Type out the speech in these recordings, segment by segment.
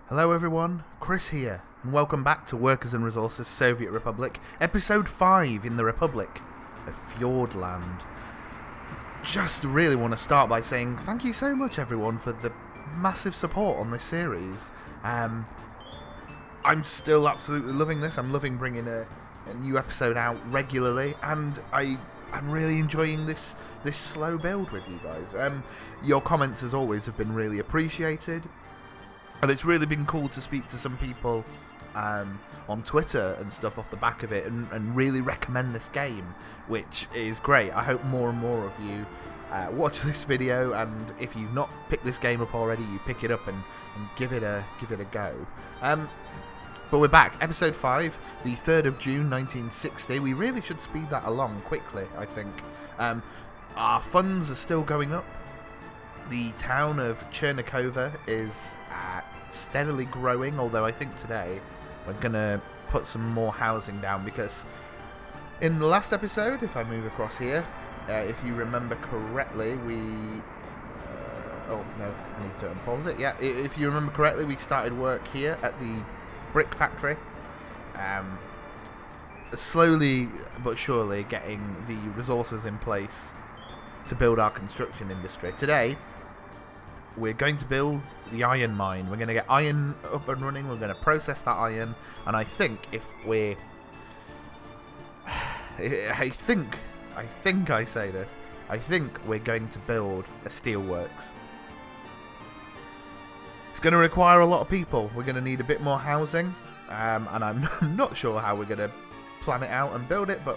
Hello everyone, Chris here, and welcome back to Workers and Resources Soviet Republic, Episode 5 in the Republic of Fjordland. Just really want to start by saying thank you so much everyone for the massive support on this series. I'm still absolutely loving this. I'm loving bringing a new episode out regularly, and I'm really enjoying this slow build with you guys. Your comments as always have been really appreciated. And it's really been cool to speak to some people on Twitter and stuff off the back of it and really recommend this game, which is great. I hope more and more of you watch this video, and if you've not picked this game up already, you pick it up and give it a go. But we're back, Episode 5, the 3rd of June 1960. We really should speed that along quickly, I think. Our funds are still going up. The town of Chernikova is steadily growing, although I think today we're going to put some more housing down, because in the last episode, if I move across here, if you remember correctly, oh no, I need to unpause it. Yeah, if you remember correctly, we started work here at the brick factory. Slowly but surely getting the resources in place to build our construction industry. Today, we're going to build the iron mine. We're going to get iron up and running. We're going to process that iron. And I think if we're... I think I say this. I think we're going to build a steelworks. It's going to require a lot of people. We're going to need a bit more housing. And I'm not sure how we're going to plan it out and build it. But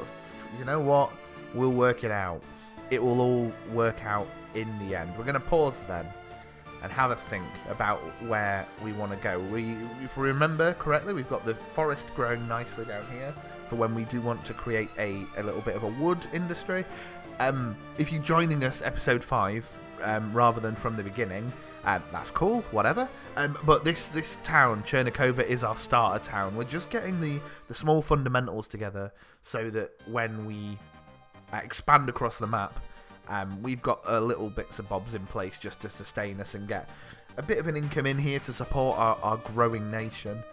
you know what? We'll work it out. It will all work out in the end. We're going to pause then and have a think about where we want to go. If we remember correctly, we've got the forest growing nicely down here for when we do want to create a little bit of a wood industry. If you're joining us episode 5 rather than from the beginning, that's cool, whatever. But this town, Chernikova, is our starter town. We're just getting the small fundamentals together so that when we expand across the map, we've got little bits and bobs in place just to sustain us and get a bit of an income in here to support our growing nation.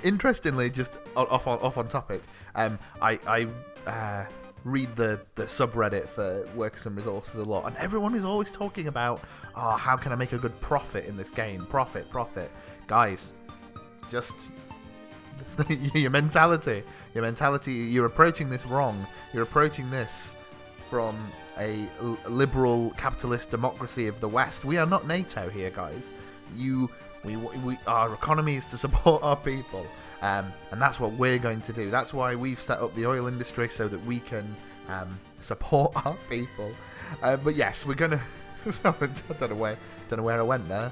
Interestingly, just off on topic, I read the subreddit for Workers and Resources a lot, and everyone is always talking about, how can I make a good profit in this game? Profit. Guys, just... your mentality, you're approaching this wrong. You're approaching this from a liberal capitalist democracy of the West. We are not NATO here, guys. Our economy is to support our people, and that's what we're going to do. That's why we've set up the oil industry, so that we can support our people. But yes, we're gonna. I don't know where I went there.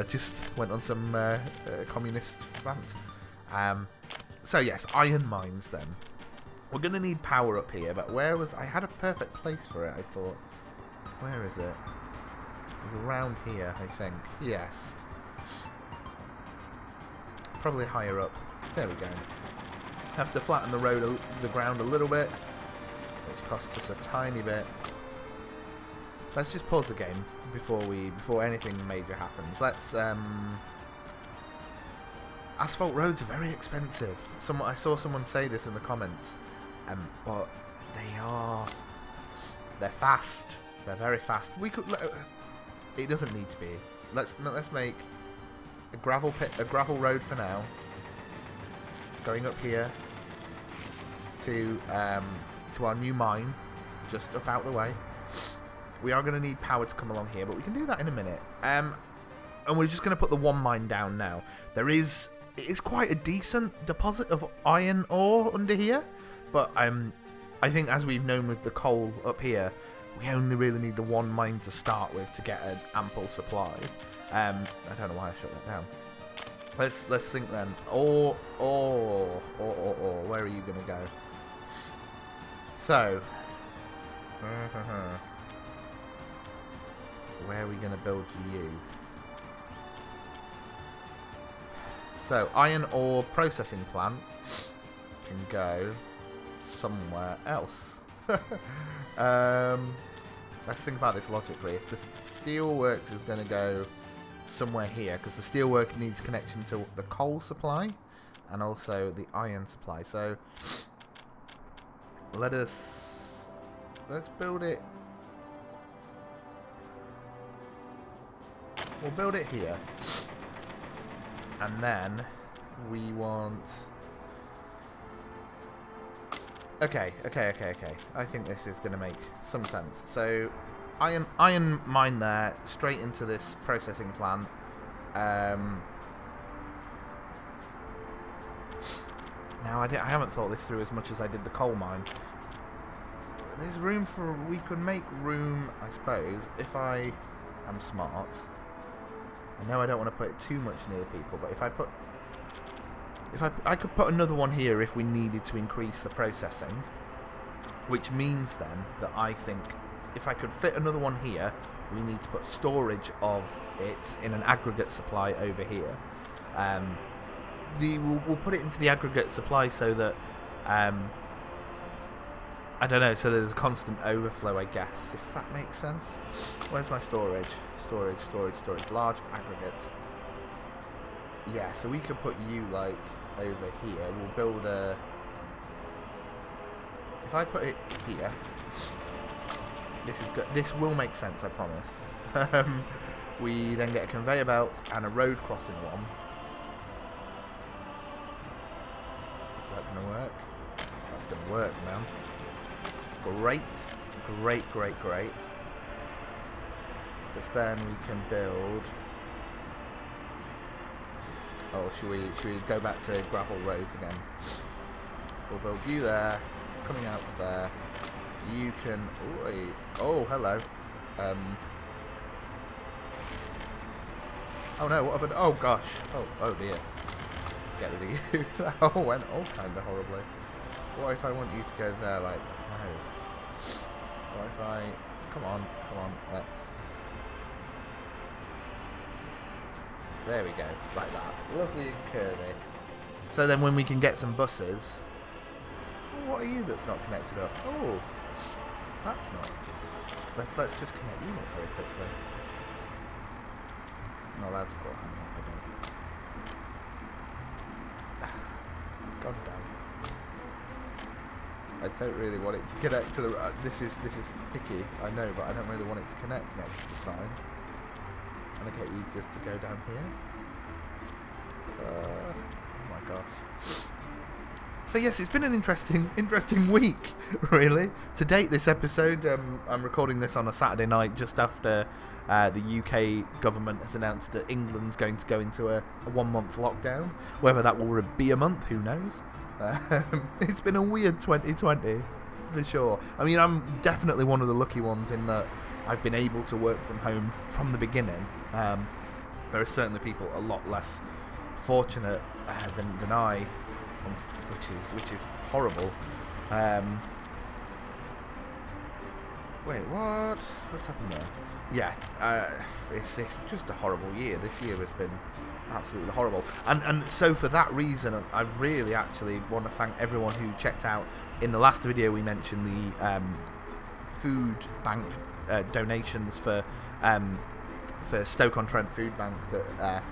Just went on some communist rant. So yes, iron mines then. We're going to need power up here, but I had a perfect place for it, I thought. Where is it? It was around here, I think. Yes. Probably higher up. There we go. Have to flatten the ground a little bit, which costs us a tiny bit. Let's just pause the game before anything major happens. Let's asphalt roads are very expensive. I saw someone say this in the comments, but they're fast. They're very fast. We could. It doesn't need to be. Let's make a gravel road for now, going up here to our new mine, just up out the way. We are going to need power to come along here, but we can do that in a minute. And we're just going to put the one mine down now. It is quite a decent deposit of iron ore under here, but I think, as we've known with the coal up here, we only really need the one mine to start with to get an ample supply. I don't know why I shut that down. Let's think then. Or, where are you gonna go? So, where are we gonna build you? So, iron ore processing plant can go somewhere else. Let's think about this logically. If the steelworks is going to go somewhere here, because the steelwork needs connection to the coal supply and also the iron supply. So let's build it. We'll build it here, and then we want. Okay. I think this is going to make some sense. So, iron mine there, straight into this processing plant. Now, I haven't thought this through as much as I did the coal mine. There's room for... We could make room, I suppose, if I am smart. I know I don't want to put it too much near the people, but if I put... I could put another one here if we needed to increase the processing, which means then that I think if I could fit another one here, we need to put storage of it in an aggregate supply over here. We'll put it into the aggregate supply so that I don't know, so there's a constant overflow, I guess, if that makes sense. Where's my storage? Storage. Large aggregate. Yeah, so we could put you, like, over here. We'll build a... If I put it here... This is good. This will make sense, I promise. We then get a conveyor belt and a road crossing one. Is that going to work? That's going to work, man. Great. Because then we can build... Oh, should we go back to gravel roads again? We'll build you there, coming out to there. You can... Oh, hello. Oh no, what have I... Oh gosh. Oh dear. Get rid of you. That all went all kind of horribly. What if I want you to go there like that? No. What if I... Come on, let's... There we go, like that. Lovely and curvy. So then when we can get some buses... What are you that's not connected up? Oh, that's not... Let's just connect you up very quickly. Not allowed to put a hand off, I don't. God damn. I don't really want it to connect to the... This is picky, I know, but I don't really want it to connect next to the sign. And I get you just to go down here. Oh my gosh. So yes, it's been an interesting week, really. To date, this episode, I'm recording this on a Saturday night just after the UK government has announced that England's going to go into a 1-month lockdown. Whether that will be a month, who knows? It's been a weird 2020, for sure. I mean, I'm definitely one of the lucky ones in that I've been able to work from home from the beginning. There are certainly people a lot less fortunate than I, which is horrible. Wait, what? What's happened there? Yeah, it's just a horrible year. This year has been absolutely horrible. And so for that reason, I really actually want to thank everyone who checked out. In the last video, we mentioned the food bank donations for Stoke-on-Trent Food Bank, that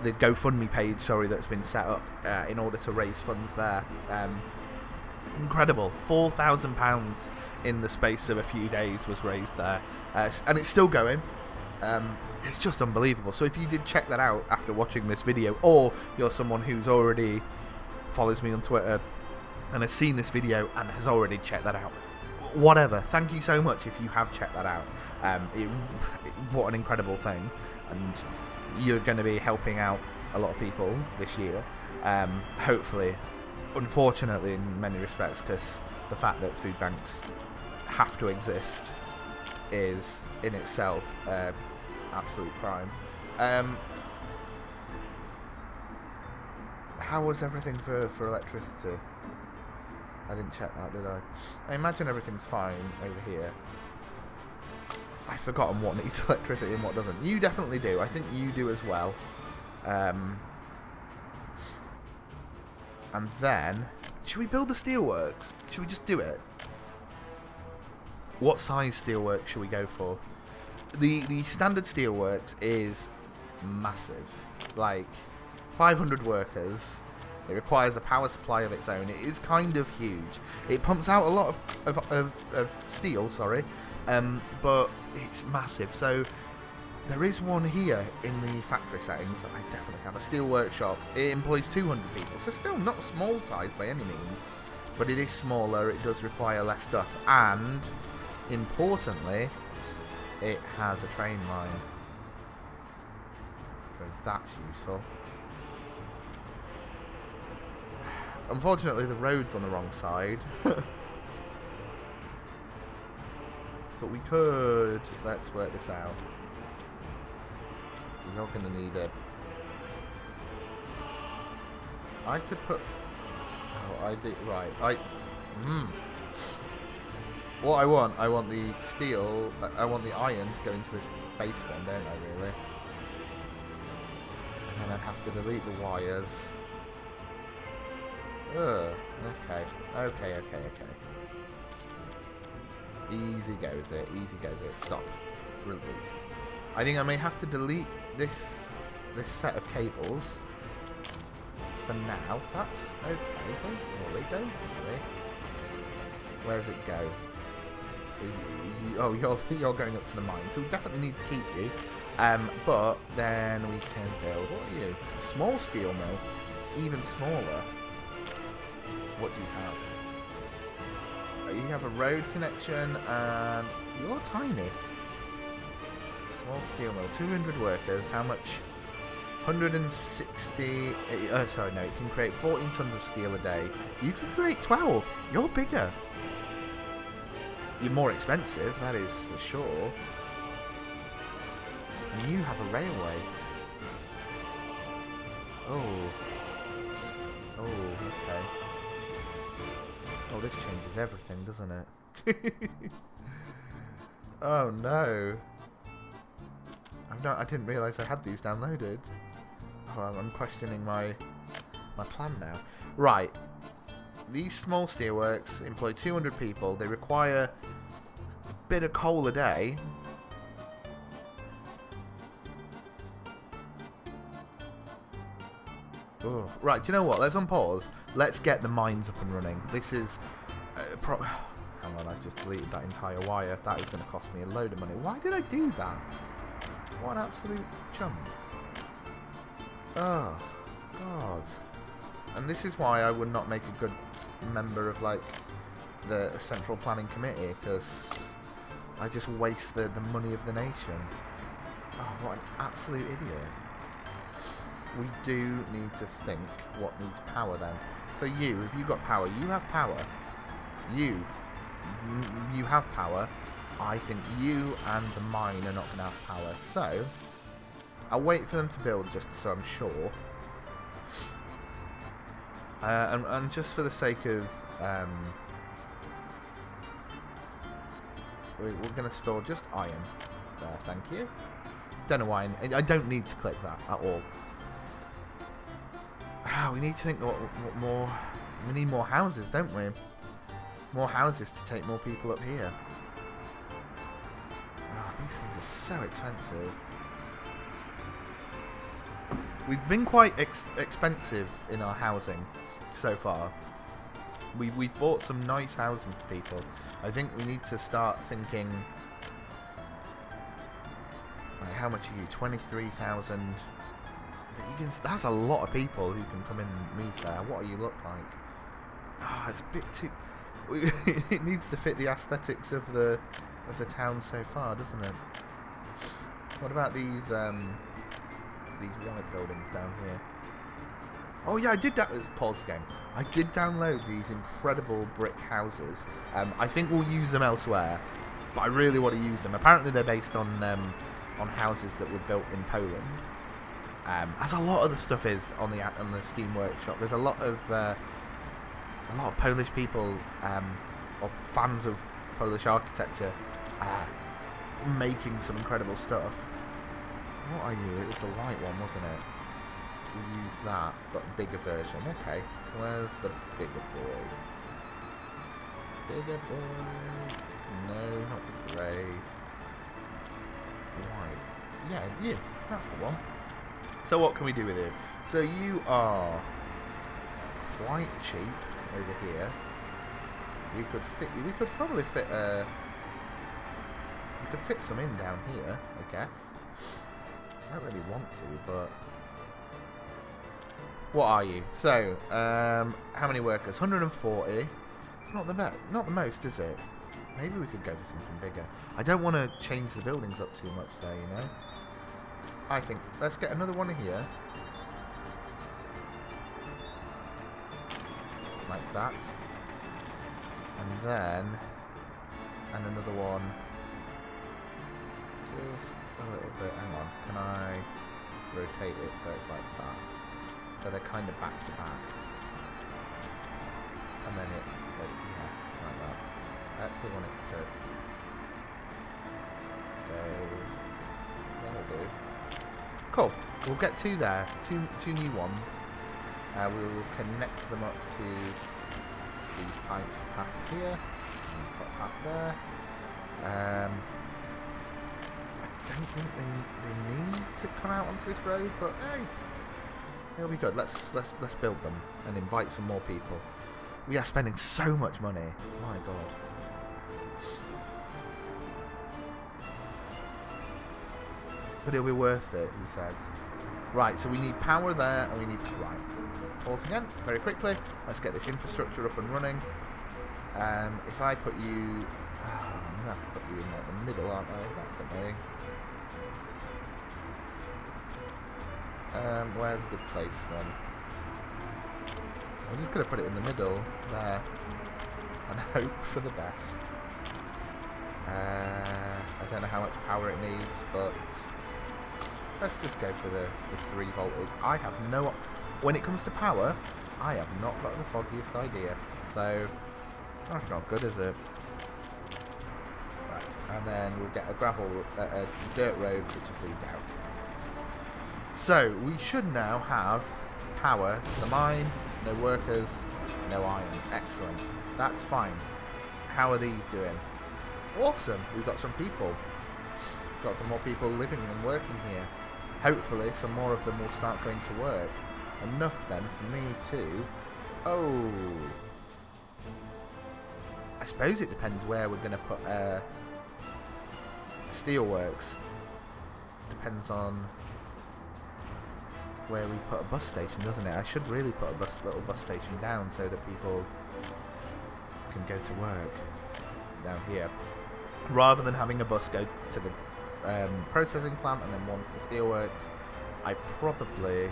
the GoFundMe page, that's been set up in order to raise funds there. Incredible, £4,000 in the space of a few days was raised there, and it's still going. It's just unbelievable. So if you did check that out after watching this video, or you're someone who's already follows me on Twitter and has seen this video and has already checked that out, whatever, thank you so much if you have checked that out. What an incredible thing, and you're going to be helping out a lot of people this year, hopefully. Unfortunately, in many respects, because the fact that food banks have to exist is in itself absolute crime. How was everything for electricity? I didn't check that, did I? I imagine everything's fine over here. I've forgotten what needs electricity and what doesn't. You definitely do. I think you do as well. And then, should we build the steelworks? Should we just do it? What size steelworks should we go for? The standard steelworks is massive. Like, 500 workers. It requires a power supply of its own. It is kind of huge. It pumps out a lot of steel, sorry, but it's massive. So there is one here in the factory settings that I definitely have. A steel workshop. It employs 200 people, so still not small size by any means, but it is smaller. It does require less stuff, and importantly, it has a train line. So that's useful. Unfortunately, the road's on the wrong side. But we could... Let's work this out. You're going to need it. I could put... Oh, I did... Right. What I want the steel... I want the iron to go into this base one, don't I, really? And then I'd have to delete the wires. Okay. Easy goes it. Stop. Release. I think I may have to delete this set of cables for now. That's okay. Don't worry. Where's it go? You're going up to the mine, so we definitely need to keep you. But then we can build. What are you? A small steel mill, even smaller. What do you have? You have a road connection, and you're tiny. Small steel mill, 200 workers. How much? 160. Sorry, no. It can create 14 tons of steel a day. You can create 12. You're bigger. You're more expensive, that is for sure. And you have a railway. Okay. Oh, this changes everything, doesn't it? Oh no. I didn't realise I had these downloaded. Oh, I'm questioning my plan now. Right. These small steelworks employ 200 people. They require a bit of coal a day. Ugh. Right, do you know what? Let's unpause. Let's get the mines up and running. This is... hang on, I've just deleted that entire wire. That is going to cost me a load of money. Why did I do that? What an absolute chump. Oh, God. And this is why I would not make a good member of, like, the central planning committee, because I just waste the money of the nation. Oh, what an absolute idiot. We do need to think what needs power then. So if you've got power, you have power. You have power. I think you and the mine are not going to have power. So, I'll wait for them to build just so I'm sure. And just for the sake of... we're going to store just iron. There, thank you. Don't know why. I don't need to click that at all. We need to think what more... We need more houses, don't we? More houses to take more people up here. Oh, these things are so expensive. We've been quite expensive in our housing so far. We've bought some nice housing for people. I think we need to start thinking... Like, how much are you? 23,000... That's a lot of people who can come in and move there. What do you look like? Ah, it's a bit too... It needs to fit the aesthetics of the town so far, doesn't it? What about these white buildings down here? Oh yeah, I did pause the game. I did download these incredible brick houses. I think we'll use them elsewhere, but I really want to use them. Apparently they're based on houses that were built in Poland. As a lot of the stuff is on the Steam Workshop. There's a lot of Polish people or fans of Polish architecture making some incredible stuff. What are you? It was the white one, wasn't it? We'll use that, but a bigger version. Okay, where's the bigger boy? Bigger boy. No, not the grey. White. Yeah, you. That's the one. So what can we do with you? So you are quite cheap over here. We could probably fit we could fit some in down here, I guess. I don't really want to, but what are you? So, how many workers? 140. It's not the most, is it? Maybe we could go for something bigger. I don't want to change the buildings up too much there, you know. I think let's get another one here, like that, and then another one. Just a little bit. Hang on. Can I rotate it so it's like that? So they're kind of back to back, and then yeah, like that. I actually want it to go. That'll do. Cool. We'll get two there. Two new ones. We will connect them up to these pipe paths here. And put a path there. I don't think they need to come out onto this road, but hey, it'll be good. Let's build them and invite some more people. We are spending so much money. My God. But it'll be worth it, he says. Right, so we need power there, and we need... Right. Pause again, very quickly. Let's get this infrastructure up and running. If I put you... Oh, I'm going to have to put you in like the middle, aren't I? That's annoying. Where's a good place, then? I'm just going to put it in the middle, there. And hope for the best. I don't know how much power it needs, but... Let's just go for the 3 voltage. I have no... When it comes to power, I have not got the foggiest idea. So, that's not good, is it? Right, and then we'll get a dirt road which just leads out. So, we should now have power to the mine, no workers, no iron. Excellent. That's fine. How are these doing? Awesome. We've got some people. Got some more people living and working here. Hopefully some more of them will start going to work. Enough then for me to... Oh! I suppose it depends where we're going to put steelworks. Depends on where we put a bus station, doesn't it? I should really put a little bus station down so that people can go to work down here, rather than having a bus go to the processing plant and then one to the steelworks. I probably...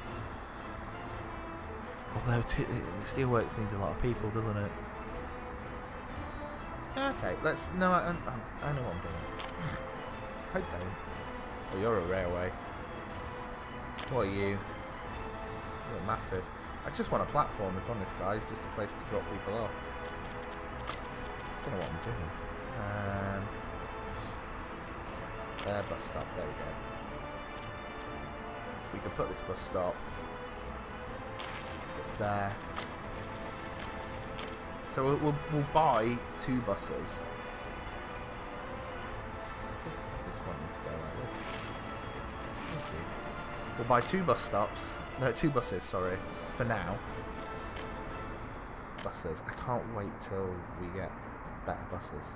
Although the steelworks needs a lot of people, doesn't it? Okay, let's... No, I know what I'm doing. I don't. Oh, you're a railway. What are you? You're massive. I just want a platform, if honest, guys. Just a place to drop people off. I don't know what I'm doing. Bus stop, there we go. We can put this bus stop just there. So we'll buy 2 buses. I just want them to go like this. Thank you. We'll buy 2 bus stops. No, 2 buses, sorry. For now. Buses. I can't wait till we get better buses.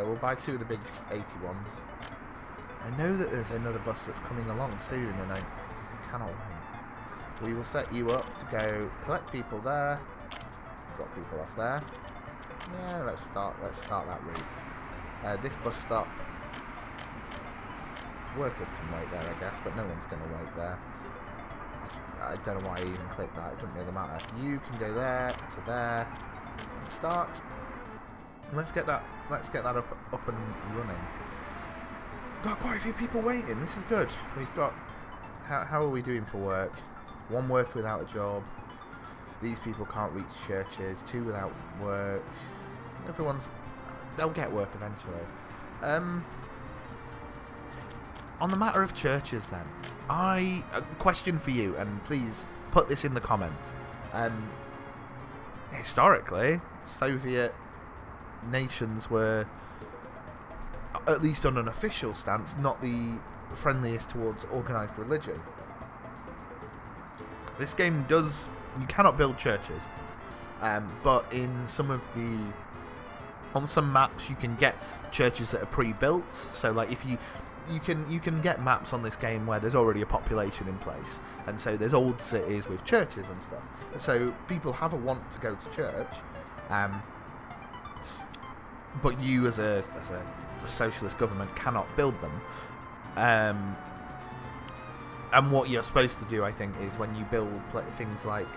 We'll buy 2 of the big 80 ones. I know that there's another bus that's coming along soon, and I cannot wait. We will set you up to go collect people there, drop people off there. Yeah, let's start that route. This bus stop, workers can wait there, I guess, but no one's going to wait there. I don't know why I even clicked that. It doesn't really matter. You can go there to there and start. Let's get that up and running. Got quite a few people waiting. This is good. We've got... How are we doing for work? 1 worker without a job. These people can't reach churches. 2 without work. They'll get work eventually. On the matter of churches then, a question for you, and please put this in the comments. Historically, Soviet nations were, at least on an official stance, not the friendliest towards organised religion. This game does... You cannot build churches, but in some of the... On some maps you can get churches that are pre-built, so like if you can get maps on this game where there's already a population in place, and so there's old cities with churches and stuff, and so people have a want to go to church, but you as a socialist government cannot build them. And what you're supposed to do, I think, is when you build things like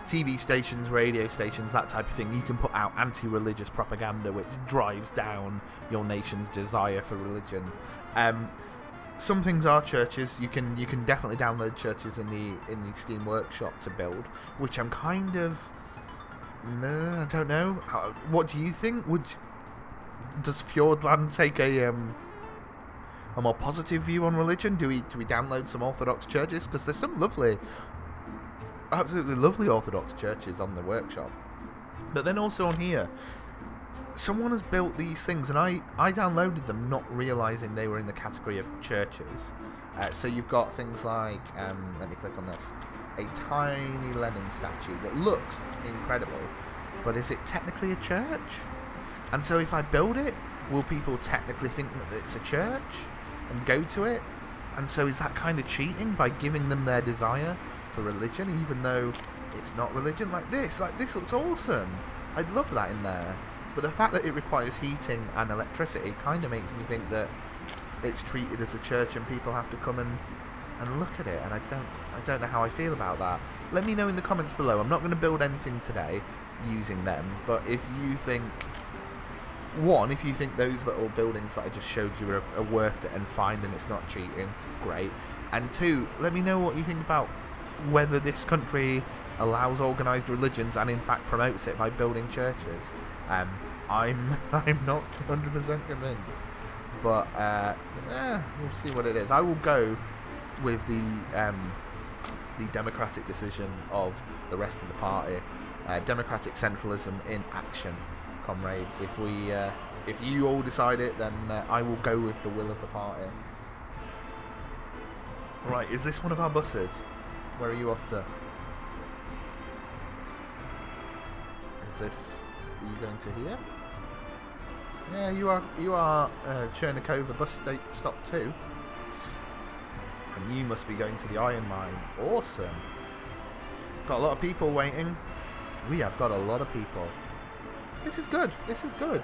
TV stations, radio stations, that type of thing, you can put out anti-religious propaganda which drives down your nation's desire for religion. Some things are churches. You can definitely download churches in the Steam Workshop to build, which I'm kind of... I don't know. What do you think? Does Fjordland take a more positive view on religion? Do we download some Orthodox churches? Because there's some absolutely lovely Orthodox churches on the workshop. But then also on here, someone has built these things, and I downloaded them not realising they were in the category of churches. So you've got things like, let me click on this, a tiny Lenin statue that looks incredible, but is it technically a church? And so if I build it, will people technically think that it's a church and go to it? And so is that kind of cheating by giving them their desire for religion, even though it's not religion? Like this looks awesome. I'd love that in there. But the fact that it requires heating and electricity kind of makes me think that it's treated as a church and people have to come and look at it, and I don't know how I feel about that. Let me know in the comments below. I'm not going to build anything today using them, but if you think... One, if you think those little buildings that I just showed you are worth it and fine and it's not cheating, great. And two, let me know what you think about whether this country allows organised religions and in fact promotes it by building churches. I'm not 100% convinced, but we'll see what it is. I will go with the democratic decision of the rest of the party. Democratic centralism in action, comrades. If you all decide it, then I will go with the will of the party. Right, is this one of our buses? Where are you off to? Are you going to here? Yeah, you are Chernigova bus stop 2. And you must be going to the iron mine. Awesome. Got a lot of people waiting. We have got a lot of people. This is good. This is good.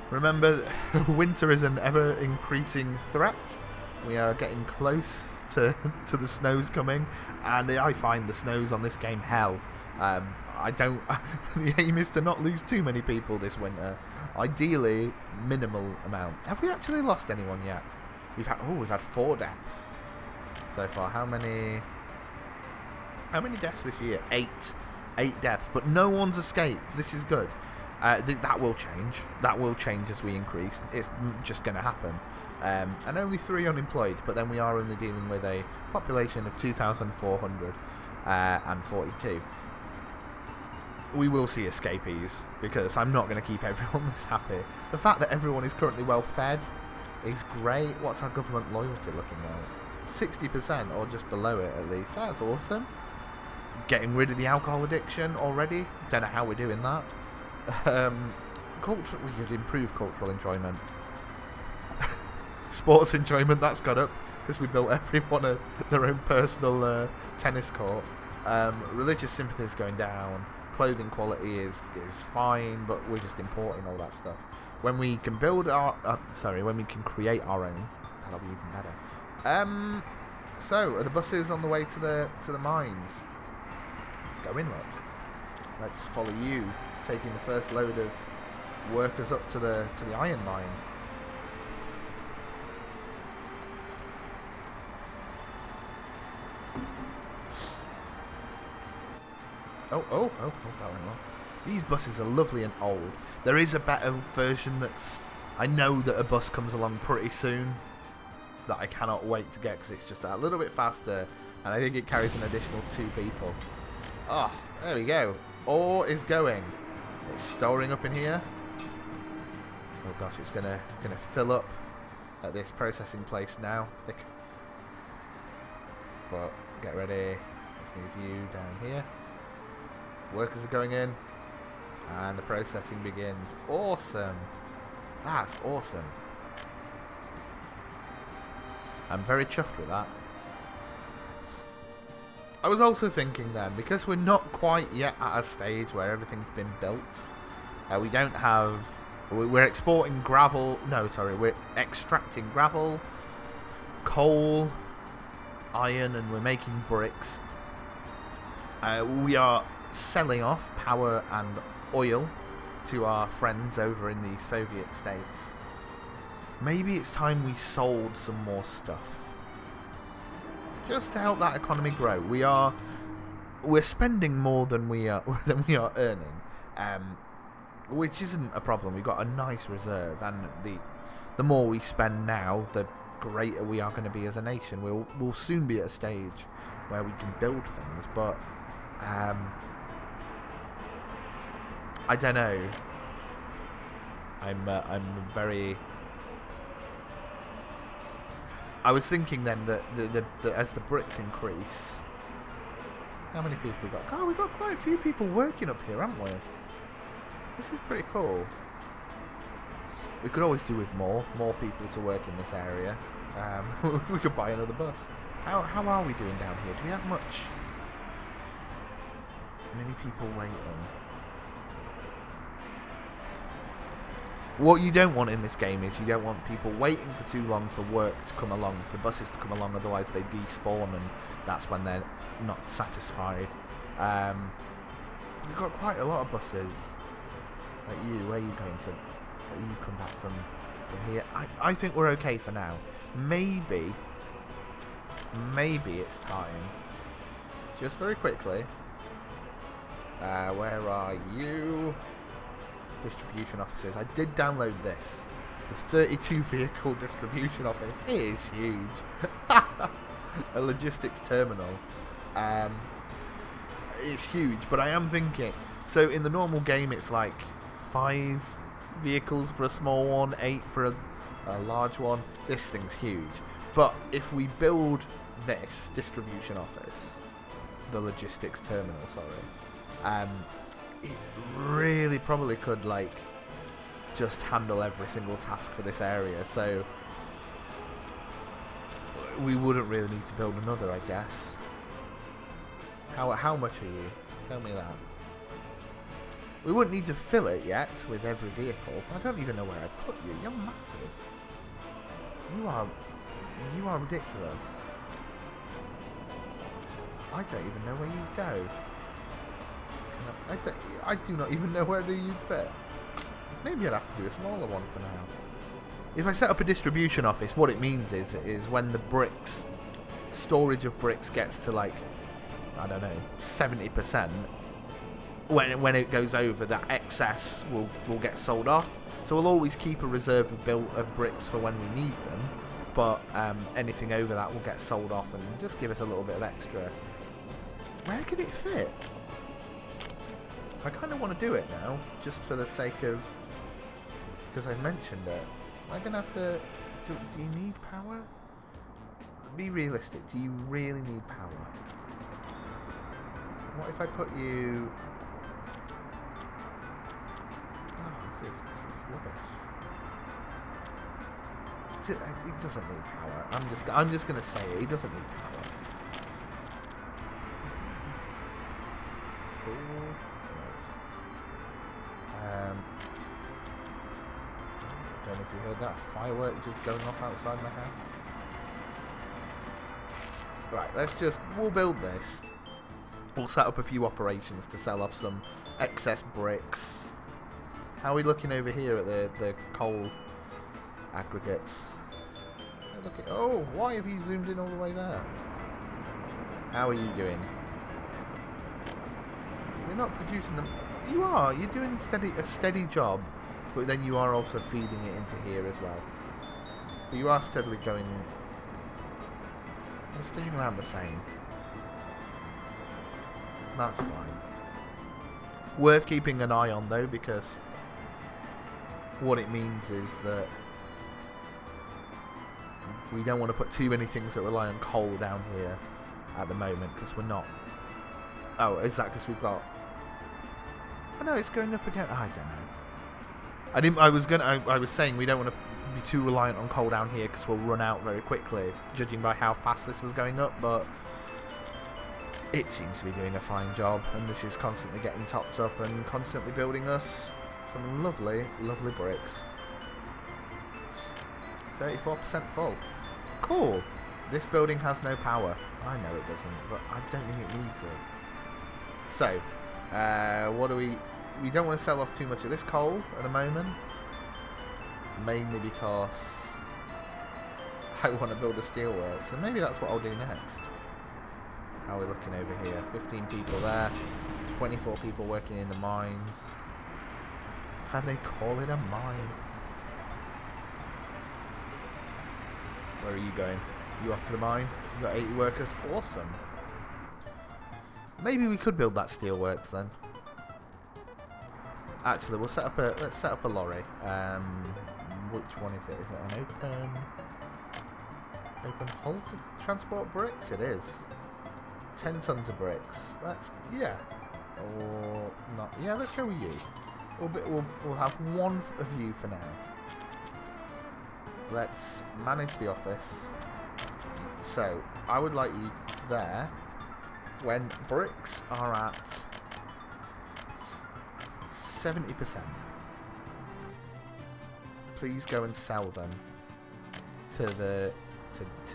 Remember, winter is an ever-increasing threat. We are getting close to the snows coming, and I find the snows on this game hell. The aim is to not lose too many people this winter. Ideally, minimal amount. Have we actually lost anyone yet? We've had 4 deaths so far. How many deaths this year? 8 deaths, but no one's escaped. This is good. That will change. That will change as we increase. It's just going to happen. And only 3 unemployed, but then we are only dealing with a population of 2,442. We will see escapees, because I'm not going to keep everyone this happy. The fact that everyone is currently well fed is great. What's our government loyalty looking like? 60%, or just below it at least. That's awesome. Getting rid of the alcohol addiction already. Don't know how we're doing that. We could improve cultural enjoyment. Sports enjoyment, that's got up, because we built everyone their own personal tennis court. Religious sympathy is going down. Clothing quality is fine, but we're just importing all that stuff. When we can build when we can create our own, that'll be even better. So are the buses on the way to the mines? Let's go in, look. Let's follow you, taking the first load of workers up to the iron mine. Oh, that went well. These buses are lovely and old. There is a better version I know that a bus comes along pretty soon that I cannot wait to get, because it's just a little bit faster, and I think it carries an additional 2 people. Oh, there we go. Ore is going. It's storing up in here. Oh gosh, it's gonna fill up at this processing place now. But get ready. Let's move you down here. Workers are going in. And the processing begins. Awesome. That's awesome. I'm very chuffed with that. I was also thinking then, because we're not quite yet at a stage where everything's been built, we don't have... We're exporting gravel... No, sorry, we're extracting gravel, coal, iron, and we're making bricks. We are selling off power and oil to our friends over in the Soviet states. Maybe it's time we sold some more stuff, just to help that economy grow. We're spending more than we are earning, which isn't a problem. We've got a nice reserve, and the more we spend now, the greater we are going to be as a nation. We'll soon be at a stage where we can build things, but I don't know. I'm very... I was thinking then that as the bricks increase, how many people we got? Oh, we got quite a few people working up here, haven't we? This is pretty cool. We could always do with more people to work in this area. We could buy another bus. How are we doing down here? Do we have much? Many people waiting. What you don't want in this game is you don't want people waiting for too long for work to come along, for the buses to come along, otherwise they despawn and that's when they're not satisfied. We've got quite a lot of buses. Like you, where are you going to? You've come back from here. I think we're okay for now. Maybe it's time. Just very quickly. Where are you? Distribution offices. I did download this. The 32 vehicle distribution office. It is huge. A logistics terminal. It's huge, but I am thinking. So in the normal game, it's like 5 vehicles for a small one, 8 for a large one. This thing's huge. But if we build this distribution office, the logistics terminal, sorry, it really probably could like just handle every single task for this area, so we wouldn't really need to build another, I guess. How much are you? Tell me that. We wouldn't need to fill it yet with every vehicle. I don't even know where I put you. You're massive. You are ridiculous. I don't even know where you go. I do not even know where you'd fit. Maybe I'd have to do a smaller one for now. If I set up a distribution office, what it means is when the bricks, storage of bricks gets to like, I don't know, 70%, when it goes over, that excess will get sold off. So we'll always keep a reserve of bricks for when we need them, but anything over that will get sold off and just give us a little bit of extra. Where can it fit? I kind of want to do it now, just for the sake of... because I mentioned it. Am I going to have to... Do you need power? Be realistic. Do you really need power? What if I put you... Oh, this is rubbish. It doesn't need power. I'm just going to say it. He doesn't need power. Cool. I don't know if you heard that firework just going off outside my house. Right, we'll build this. We'll set up a few operations to sell off some excess bricks. How are we looking over here at the coal aggregates? Oh, why have you zoomed in all the way there? How are you doing? You're not producing them. You are. You're doing a steady job, but then you are also feeding it into here as well. But you are steadily going... You're staying around the same. That's fine. Worth keeping an eye on, though, because what it means is that we don't want to put too many things that rely on coal down here at the moment, because we're not. Oh, is that because we've got... Oh no, it's going up again. I don't know. I was saying we don't want to be too reliant on coal down here because we'll run out very quickly, judging by how fast this was going up, but it seems to be doing a fine job, and this is constantly getting topped up and constantly building us some lovely, lovely bricks. 34% full. Cool. This building has no power. I know it doesn't, but I don't think it needs it. So, what do we don't want to sell off too much of this coal at the moment, mainly because I want to build a steelworks, and maybe that's what I'll do next. How are we looking over here? 15 people there, 24 people working in the mines. And they call it a mine. Where are you going? You off to the mine? You got 80 workers? Awesome. Maybe we could build that steelworks then. Actually, let's set up a lorry. Which one is it? Is it an open hull to transport bricks? It is. 10 tons of bricks. That's, yeah. Or not. Yeah, let's go with you. We'll have one of you for now. Let's manage the office. So, I would like you there when bricks are at 70%. Please go and sell them to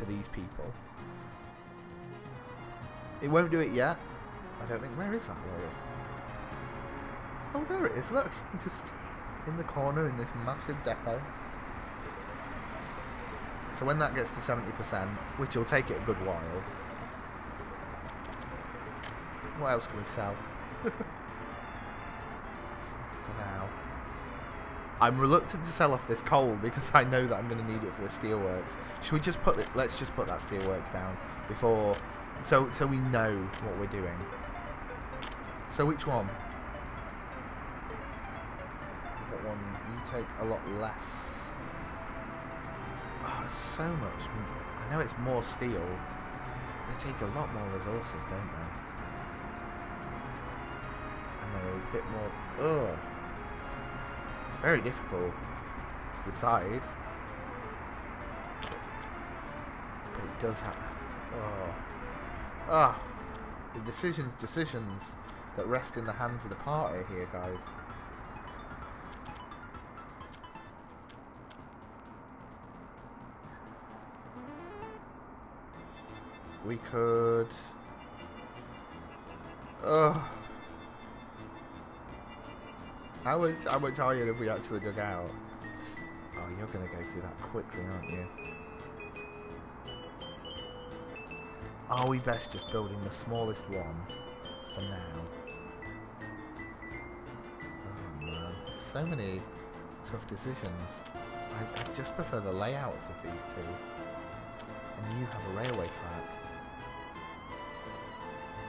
these people. It won't do it yet. I don't think. Where is that lorry? Oh, there it is. Look, just in the corner in this massive depot. So when that gets to 70%, which will take it a good while, what else can we sell? For now. I'm reluctant to sell off this coal because I know that I'm going to need it for the steelworks. Should we just put it? Let's just put that steelworks down before, so we know what we're doing. So which one? What one? You take a lot less. Oh, it's so much. I know it's more steel. They take a lot more resources, don't they? And they're a bit more... Ugh. It's very difficult to decide. But it does have... Oh. Ah. The decisions that rest in the hands of the party here, guys. We could... Ugh. How much iron have we actually dug out? Oh, you're going to go through that quickly, aren't you? Are we best just building the smallest one for now? Oh man, so many tough decisions. I just prefer the layouts of these two. And you have a railway track.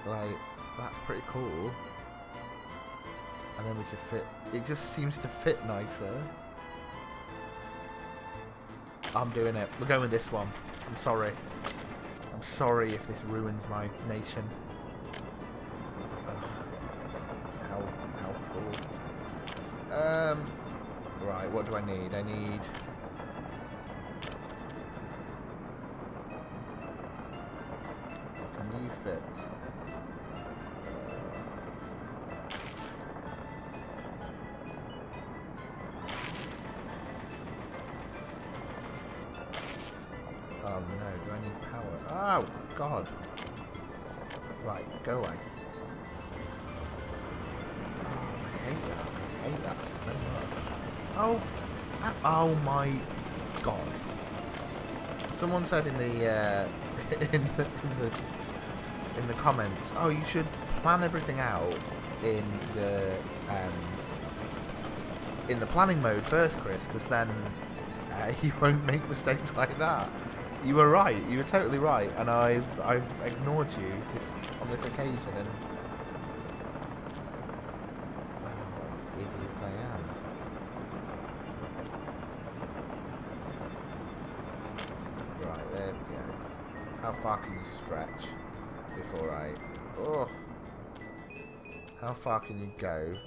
Like, that's pretty cool. And then we could fit... It just seems to fit nicer. I'm doing it. We're going with this one. I'm sorry. I'm sorry if this ruins my nation. Ugh. How cruel. Right, what do I need? I need... Can you fit? Oh no, do I need power? Oh, God. Right, go away. Oh, I hate that. I hate that so much. Oh, oh my God. Someone said in the, in the comments, oh, you should plan everything out in the planning mode first, Chris, because then you won't make mistakes like that. You were right. You were totally right, and I've ignored you on this occasion, and what an idiot I am. Right. There we go. How far can you stretch before I... Oh! How far can you go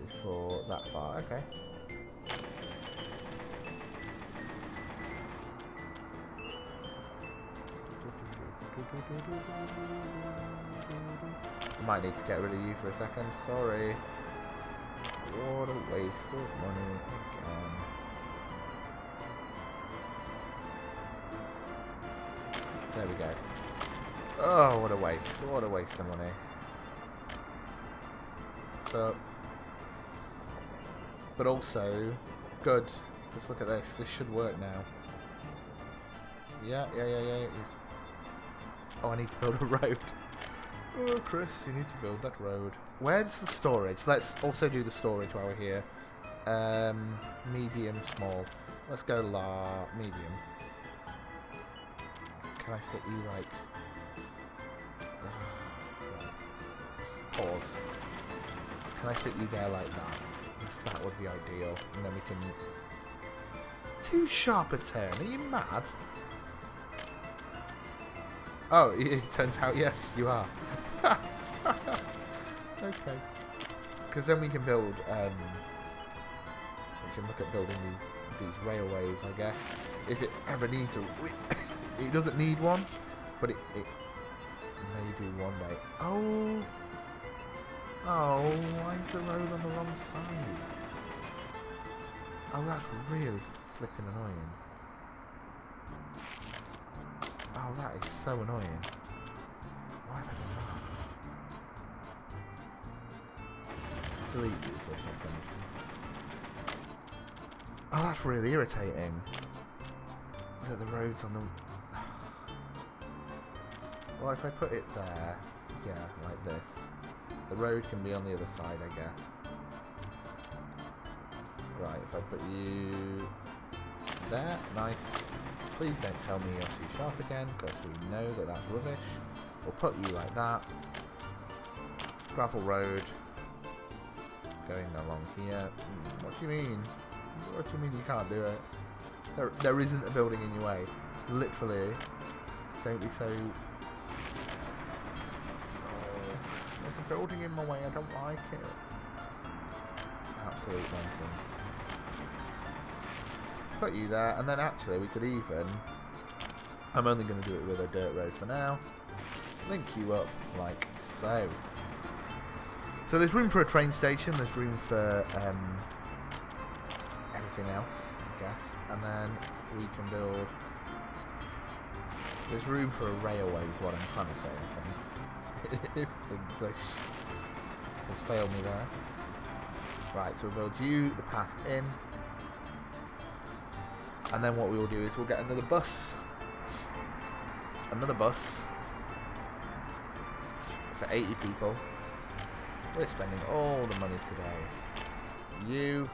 before that far? Okay. I might need to get rid of you for a second. Sorry. What a waste of money again. There we go. Oh, what a waste. What a waste of money. But also, good. Let's look at this. This should work now. Yeah. Oh, I need to build a road. Oh, Chris, you need to build that road. Where's the storage? Let's also do the storage while we're here. Medium, small. Let's go medium. Can I fit you like... Pause. Can I fit you there like that? Yes, that would be ideal. And then we can... Too sharp a turn. Are you mad? Oh, it turns out, yes, you are. Okay. Because then we can build, we can look at building these railways, I guess. If it ever needs a... It doesn't need one, but it may do one day. Oh! Oh, why is the road on the wrong side? Oh, that's really flipping annoying. Oh, that is so annoying. Why have I done that? Delete you for a second. Oh, that's really irritating. That the road's on the... Well, if I put it there, yeah, like this, the road can be on the other side, I guess. Right, if I put you there, nice. Please don't tell me you're too sharp again, because we know that that's rubbish. We'll put you like that. Gravel road. Going along here. What do you mean? What do you mean you can't do it? There isn't a building in your way. Literally. Don't be so... Oh, there's a building in my way, I don't like it. Absolute nonsense. Put you there, and then actually we could even... I'm only going to do it with a dirt road for now. Link you up like so. So there's room for a train station, there's room for everything else, I guess. And then we can build... There's room for a railway is what I'm trying to say, I think. If English has failed me there. Right, so we'll build you, the path in. And then what we will do is we'll get another bus. Another bus. For 80 people. We're spending all the money today.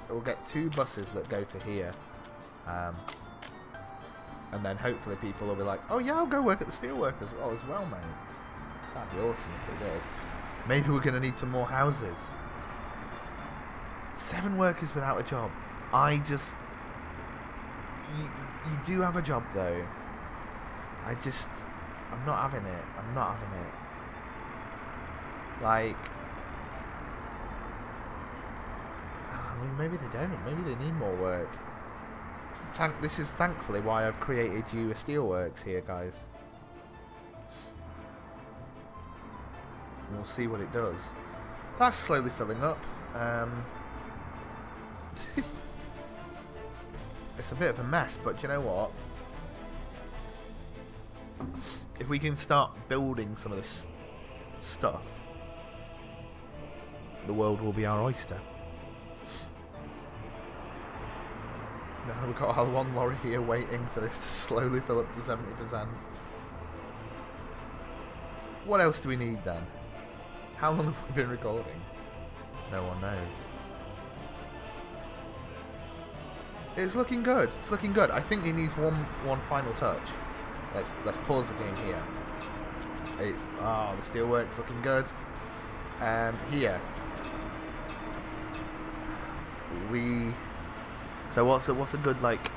We'll get 2 buses that go to here. And then hopefully people will be like, oh yeah, I'll go work at the steelworkers as well, mate. That'd be awesome if they did. Maybe we're going to need some more houses. 7 workers without a job. You do have a job though. I'm not having it. I'm not having it. Like, I mean, maybe they don't. Maybe they need more work. This is thankfully why I've created you a steelworks here, guys. We'll see what it does. That's slowly filling up. It's a bit of a mess, but you know what? If we can start building some of this stuff, the world will be our oyster. Now we've got our 1 lorry here waiting for this to slowly fill up to 70%. What else do we need then? How long have we been recording? No one knows. It's looking good. It's looking good. I think it needs one final touch. Let's pause the game here. The steelworks looking good. Here so what's a good like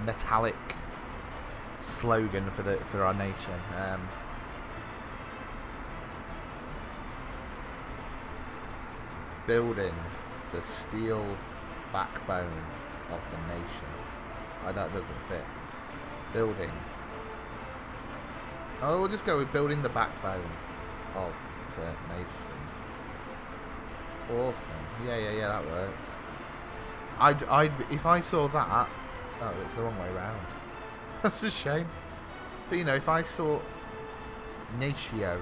metallic slogan for our nation. Building the steel backbone of the nation. Oh, that doesn't fit. Building. Oh, we'll just go with building the backbone of the nation. Awesome. Yeah, that works. I'd if I saw that. Oh, it's the wrong way around. That's a shame. But if I saw Natio,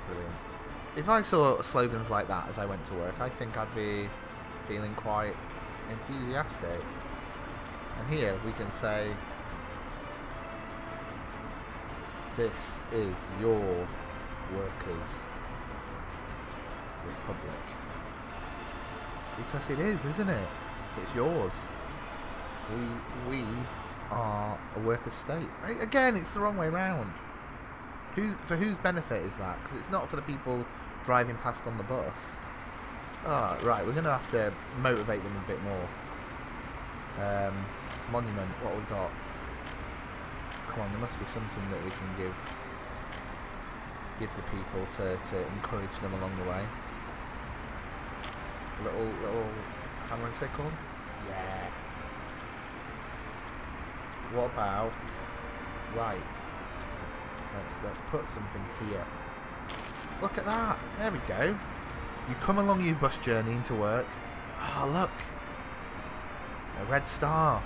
brilliant. If I saw slogans like that as I went to work, I think I'd be feeling quite enthusiastic. And here we can say, this is your workers' republic. Because it is, isn't it? It's yours. We are a workers' state. Again, it's the wrong way round. For whose benefit is that? Because it's not for the people driving past on the bus. Oh, right, we're going to have to motivate them a bit more. Monument, what have we got? Come on, there must be something that we can give the people to encourage them along the way. Little hammer and sickle? Yeah. What about... Right. Let's put something here. Look at that. There we go. You come along your bus journey into work. Oh, look. A red star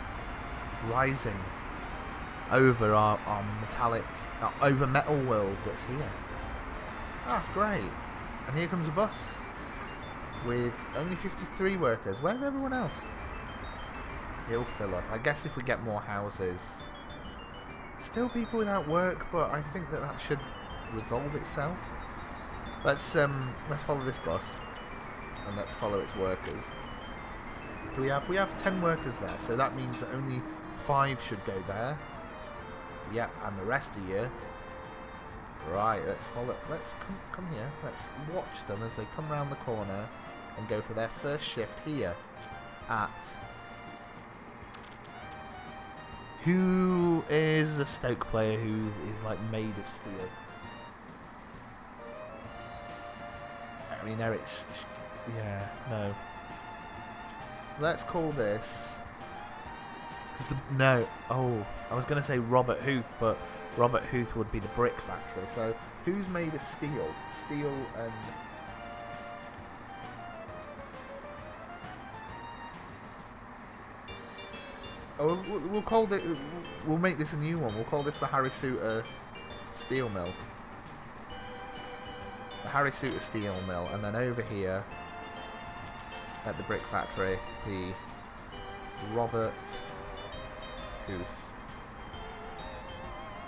rising over our metallic, over metal world that's here. That's great. And here comes a bus with only 53 workers. Where's everyone else? He'll fill up. I guess if we get more houses. Still people without work, but I think that should resolve itself. Let's follow this bus and let's follow its workers. We have 10 workers there, so that means that only 5 should go there. Yep, and the rest are here. Right, let's follow. Let's come here. Let's watch them as they come round the corner and go for their first shift here at. Who is a Stoke player who is like made of steel? I mean, Eric. Yeah, no. Let's call this. No. Oh, I was going to say Robert Huth, but Robert Huth would be the brick factory. So, who's made of steel? Steel and. Oh, we'll call it. We'll make this a new one. We'll call this the Harry Souttar Steel Mill. The Harry Souttar Steel Mill, and then over here at the brick factory, the Robert Huth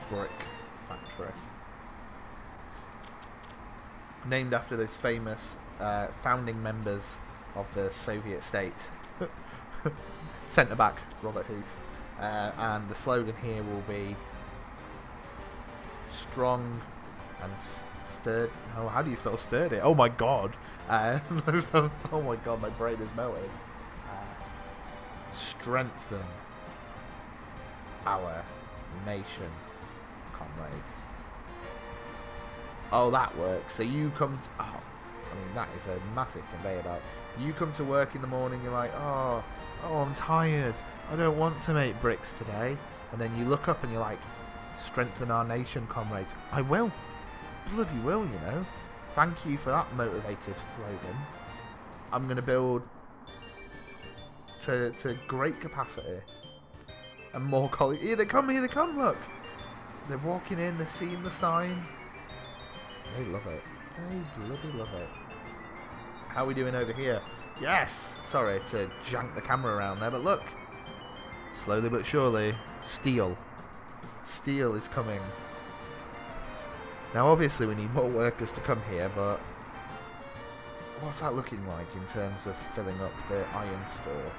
Brick Factory, named after those famous founding members of the Soviet state. Centre back Robert Huth, and the slogan here will be strong and sturdy. Oh, how do you spell sturdy? Oh my god! Oh my god, my brain is melting. Strengthen our nation, comrades. Oh, that works. So you come to... Oh, I mean, that is a massive conveyor belt. You come to work in the morning, you're like, oh, I'm tired. I don't want to make bricks today. And then you look up and you're like, strengthen our nation, comrades. I will. Bloody will, you know. Thank you for that motivative slogan. I'm going to build to great capacity. And more colleagues. Here they come, look. They're walking in, they're seeing the sign. They love it. They bloody love it. How are we doing over here? Yes! Sorry to jank the camera around there, but look. Slowly but surely, steel. Steel is coming. Now obviously we need more workers to come here, but what's that looking like in terms of filling up the iron store?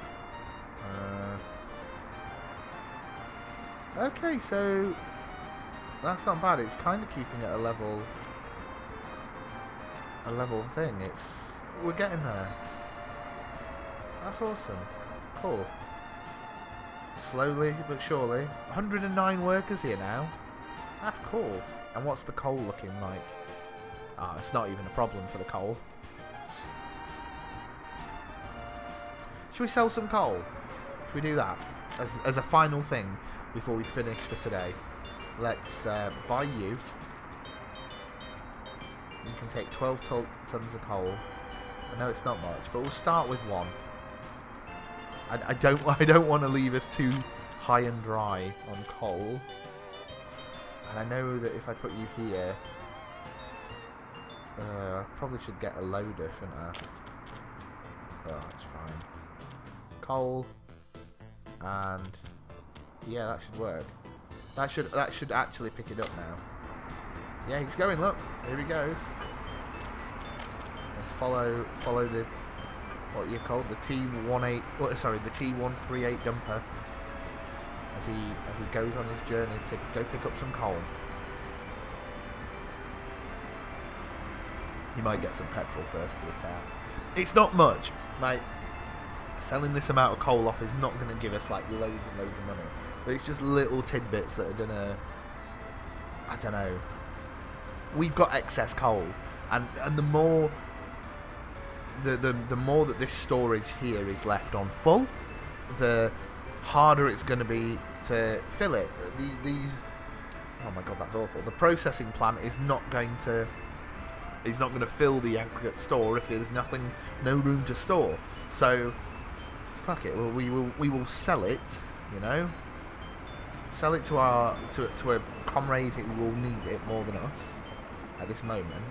Okay, so that's not bad. It's kind of keeping it a level thing. We're getting there. That's awesome. Cool. Slowly but surely. 109 workers here now. That's cool. And what's the coal looking like? Ah, it's not even a problem for the coal. Should we sell some coal? Should we do that? As a final thing before we finish for today. Let's buy you. You can take 12 tons of coal. I know it's not much, but we'll start with one. I don't want to leave us too high and dry on coal. And I know that if I put you here, I probably should get a loader, shouldn't I? Oh, that's fine. Coal, and yeah, that should work. That should actually pick it up now. Yeah, he's going. Look, here he goes. Let's follow the what you call the T18. Sorry, the T138 dumper as he goes on his journey to go pick up some coal. He might get some petrol first, to be fair. It's not much. Like, selling this amount of coal off is not going to give us like loads and loads of money. But it's just little tidbits that are going to, I don't know. We've got excess coal, and the more the more that this storage here is left on full, the harder it's going to be to fill it. These, oh my god, that's awful. The processing plant is not going to fill the aggregate store if there's no room to store. So, fuck it. Well, we will sell it. You know, sell it to a comrade who will need it more than us at this moment,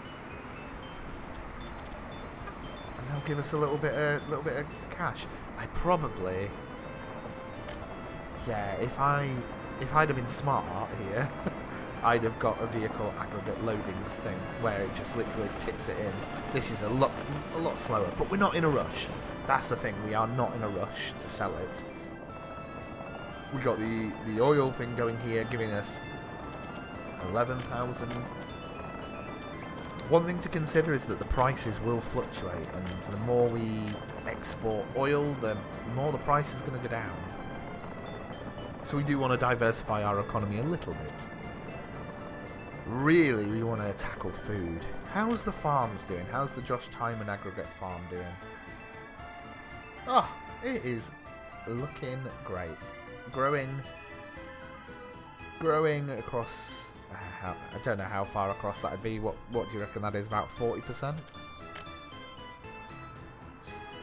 and they'll give us a little bit of cash. I probably, yeah. If I'd have been smart here. I'd have got a vehicle aggregate loadings thing where it just literally tips it in. This is a lot slower, but we're not in a rush. That's the thing, we are not in a rush to sell it. We got the oil thing going here, giving us 11,000. One thing to consider is that the prices will fluctuate, and the more we export oil, the more the price is going to go down. So we do want to diversify our economy a little bit. Really, we want to tackle food. How's the farms doing? How's the Josh Timon aggregate farm doing? Oh, it is looking great. Growing across. I don't know how far across that'd be. What do you reckon that is? About 40%.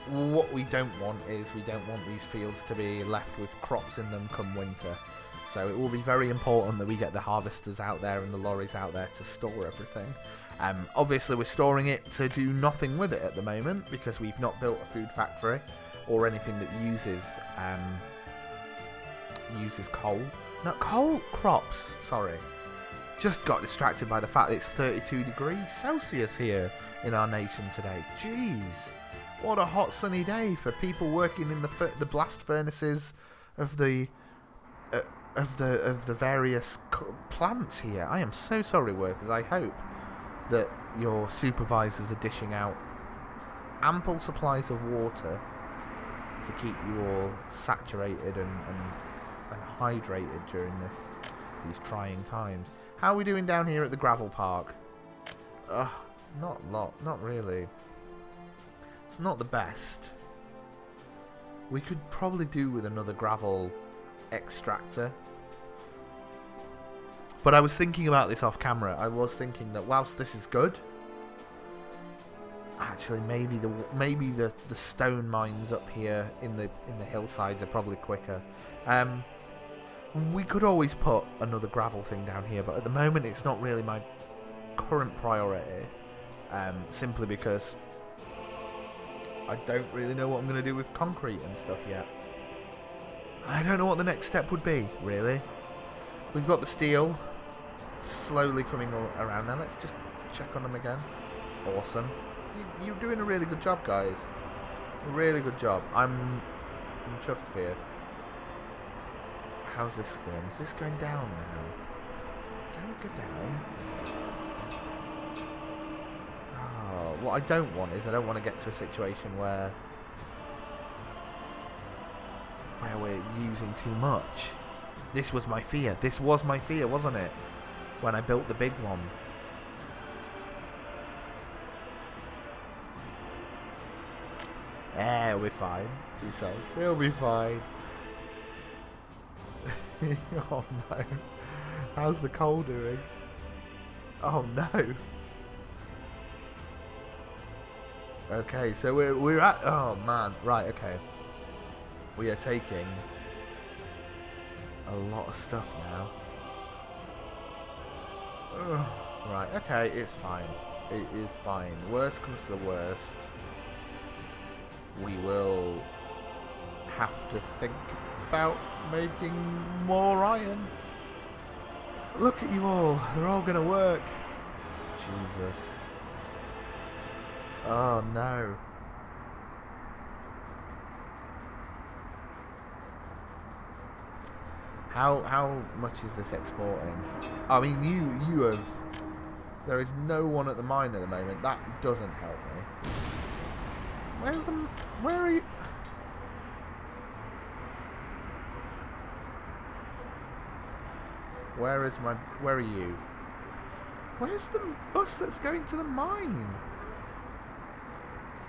What we don't want is we don't want these fields to be left with crops in them come winter. So it will be very important that we get the harvesters out there and the lorries out there to store everything. Obviously we're storing it to do nothing with it at the moment because we've not built a food factory or anything that uses coal. No, coal crops, sorry. Just got distracted by the fact that it's 32 degrees Celsius here in our nation today. Jeez, what a hot sunny day for people working in the blast furnaces of the various plants here. I am so sorry, workers. I hope that your supervisors are dishing out ample supplies of water to keep you all saturated and hydrated during these trying times. How are we doing down here at the gravel park? Not really. It's not the best. We could probably do with another gravel extractor. But I was thinking about this off camera. I was thinking that whilst this is good, actually maybe the stone mines up here in the hillsides are probably quicker. We could always put another gravel thing down here, but at the moment it's not really my current priority. Simply because I don't really know what I'm going to do with concrete and stuff yet. I don't know what the next step would be, really. We've got the steel slowly coming all around now. Let's just check on them again. Awesome. You're doing a really good job, guys. A really good job. I'm chuffed for you. How's this going? Is this going down now? Don't go down. Oh, what I don't want is I don't want to get to a situation where where we're using too much. This was my fear. This was my fear, wasn't it? When I built the big one. It'll be fine, he says. It'll be fine. Oh no. How's the coal doing? Oh no. Okay, so we're at... Oh man. Right, okay. We are taking a lot of stuff now. Ugh. Right, okay, it's fine. It is fine. Worst comes to the worst. We will have to think about making more iron. Look at you all. They're all going to work. Jesus. Oh no. How much is this exporting? I mean, you have... There is no one at the mine at the moment. That doesn't help me. Where's the... Where are you... Where is my... Where are you? Where's the bus that's going to the mine?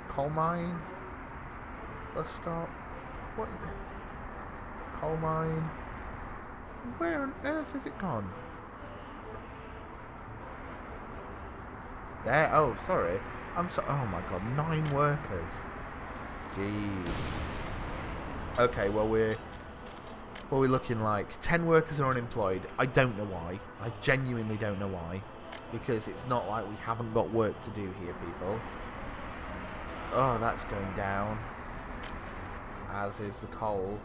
Coal mine? Bus stop? What? Coal mine? Where on earth has it gone? There. Oh, sorry. I'm so... Oh my god, 9 workers. Jeez. Okay, well we're... What are we looking like? 10 workers are unemployed. I don't know why. I genuinely don't know why. Because it's not like we haven't got work to do here, people. Oh, that's going down. As is the coal.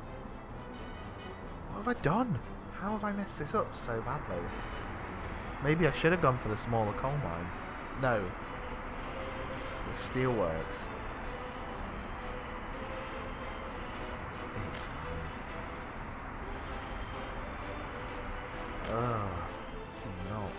What have I done? How have I messed this up so badly? Maybe I should have gone for the smaller coal mine. No. The steelworks. It's fine. Oh, no.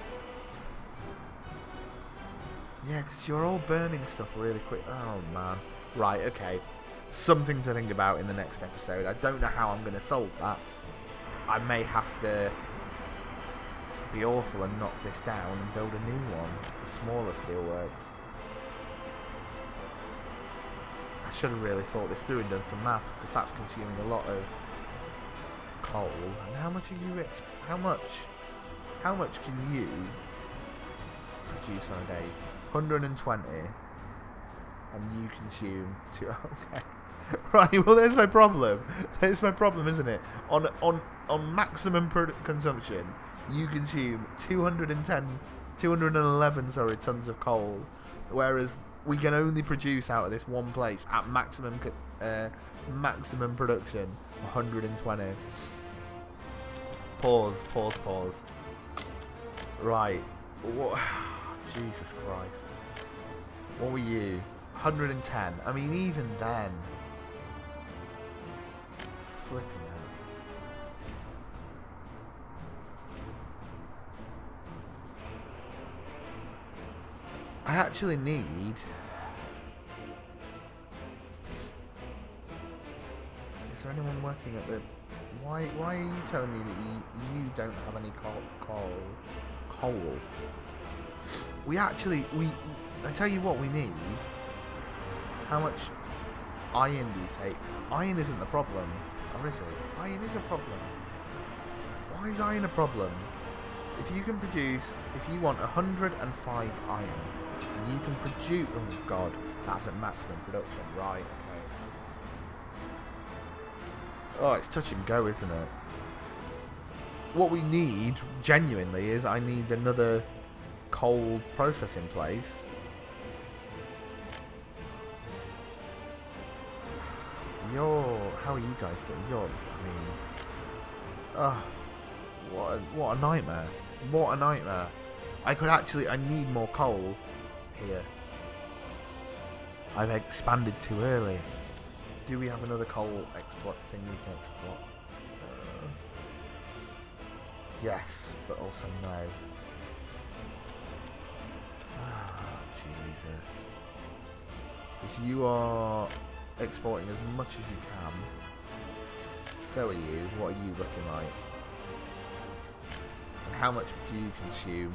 Yeah, because you're all burning stuff really quick. Oh, man. Right, okay. Something to think about in the next episode. I don't know how I'm going to solve that. I may have to be awful and knock this down and build a new one. The smaller steelworks. I should have really thought this through and done some maths, because that's consuming a lot of coal. And how much are you... How much can you produce on a day? 120. And you consume 2... Okay. Right, well there's my problem. There's my problem, isn't it? On maximum consumption, you consume 211 tons of coal, whereas we can only produce out of this one place at maximum production 120. Pause. Right. What? Jesus Christ. What were you? 110. I mean, even then. Flipping out. I actually need... Is there anyone working at the... Why are you telling me that you don't have any coal? We actually... I tell you what we need. How much iron do you take? Iron isn't the problem. Or is it? Iron is a problem. Why is iron a problem? If you can produce... If you want 105 iron, and you can produce... Oh god, that's at maximum production. Right, okay. Oh, it's touch and go, isn't it? What we need, genuinely, is I need another coal processing place. How are you guys doing? What a nightmare. What a nightmare. I need more coal here. I've expanded too early. Do we have another coal export thing we can export? Yes, but also no. Oh, Jesus. Because you are exporting as much as you can. So are you. What are you looking like? And how much do you consume?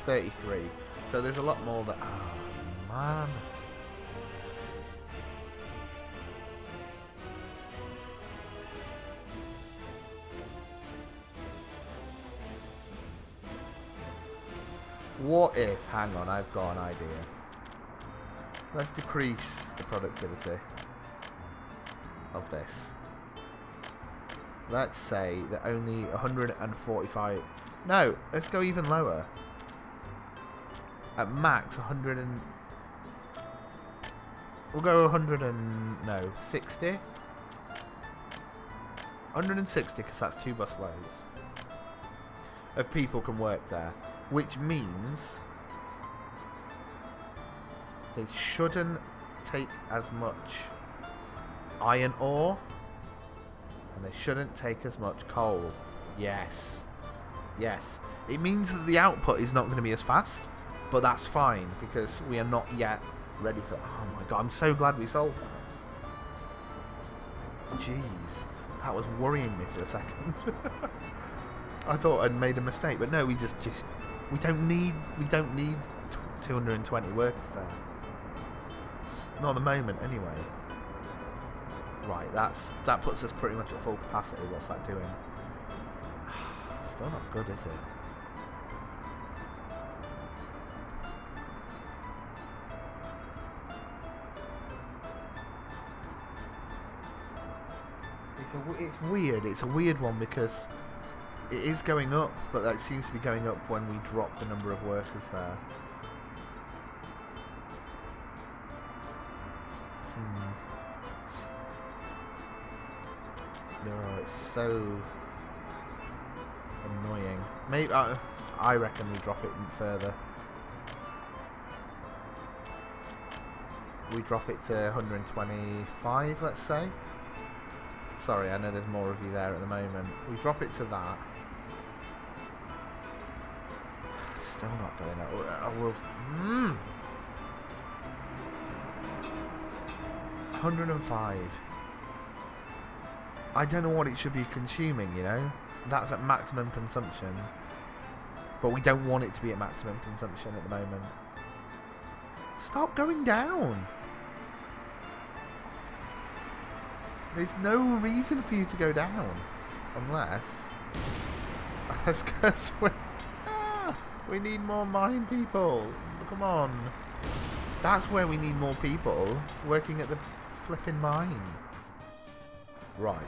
33. So there's a lot more that... Oh, man. What if... Hang on, I've got an idea. Let's decrease the productivity of this. Let's say that only 145... No, let's go even lower. At max, 100 and... We'll go 100 and... No, 60? 160, because that's 2 bus loads of people can work there. Which means they shouldn't take as much iron ore, and they shouldn't take as much coal. Yes. Yes. It means that the output is not going to be as fast, but that's fine, because we are not yet ready for... Oh my god, I'm so glad we solved that. Jeez. That was worrying me for a second. I thought I'd made a mistake, but no, we just we don't need 220 workers there. Not at the moment, anyway. Right, that puts us pretty much at full capacity. What's that doing? Still not good, is it? It's weird. It's a weird one because it is going up, but that seems to be going up when we drop the number of workers there. No, it's so annoying. Maybe I reckon we drop it further. We drop it to 125, let's say. Sorry, I know there's more of you there at the moment. We drop it to that. Still not going up. I will. 105. I don't know what it should be consuming, you know? That's at maximum consumption. But we don't want it to be at maximum consumption at the moment. Stop going down! There's no reason for you to go down. Unless... That's because we need more mine people. Come on. That's where we need more people. Working at the flipping mine. Right.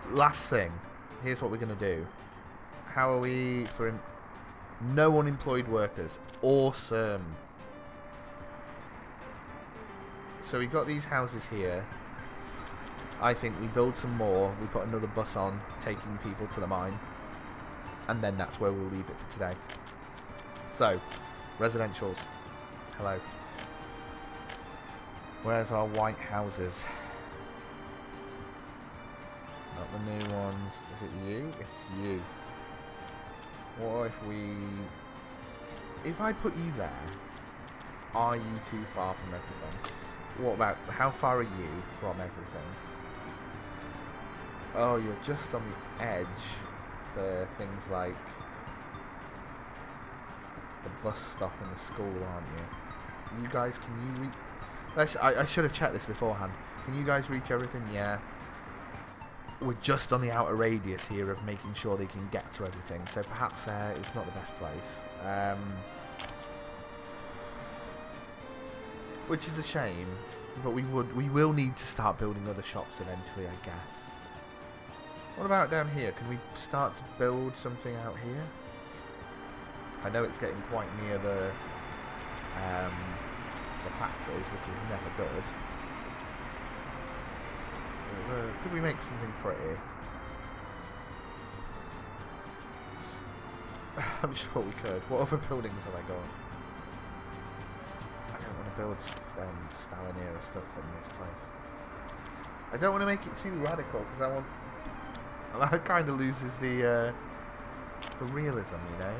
Last thing. Here's what we're going to do. How are we for... No unemployed workers. Awesome. So we've got these houses here. I think we build some more, we put another bus on, taking people to the mine, and then that's where we'll leave it for today. So, residentials. Hello. Where's our white houses? Not the new ones. Is it you? It's you. What if we... If I put you there, are you too far from everything? What about, how far are you from everything? Oh, you're just on the edge for things like the bus stop and the school, aren't you? You guys, can you reach... I should have checked this beforehand. Can you guys reach everything? Yeah. We're just on the outer radius here of making sure they can get to everything, so perhaps there is not the best place. Which is a shame, but we will need to start building other shops eventually, I guess. What about down here? Can we start to build something out here? I know it's getting quite near the factories, which is never good. Could we make something pretty? I'm sure we could. What other buildings have I got? I don't want to build Stalinera stuff in this place. I don't want to make it too radical because I want... That kind of loses the realism, you know,